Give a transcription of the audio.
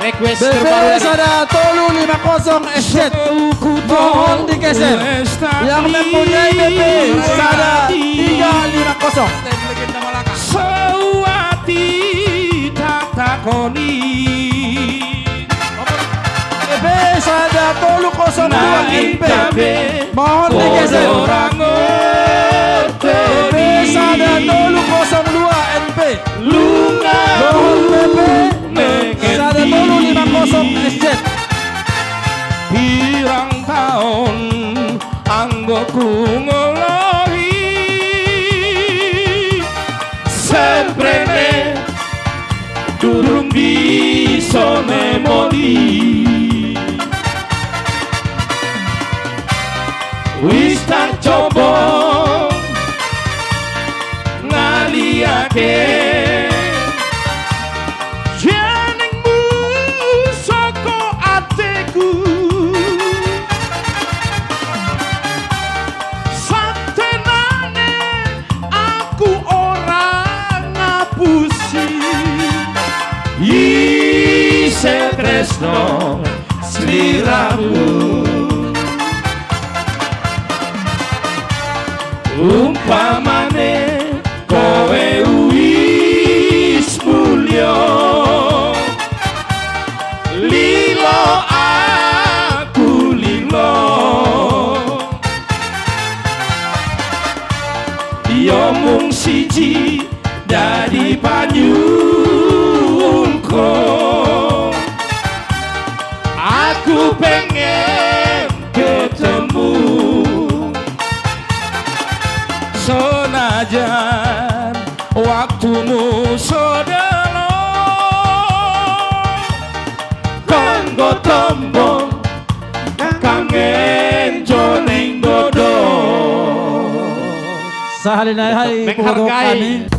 request BB terbaru dari Sada Tolu 50 Eshet. Mohon digeser. Yang mempunyai BB Sada 350. Sewati tatakoni BB Sada Tolu 02 NP. Mohon digeser. BB Sada Tolu 02 NP. Mohon BB Sada Tolu 50 Eshet. Pirang tahun anggoku ngolohi semprene durung bisa nemoni wis tak coba ngaliake jenengmu saka atiku satenane aku ora ngapusi isih tresno sliramu umpamane kowe wis mulya lilo aku lilo yo mung siji dadi panyungko aku pengen ketemu senajan waktumu sodelo kanggo tombo kangen joning dodo Sa halinahay, puro kami.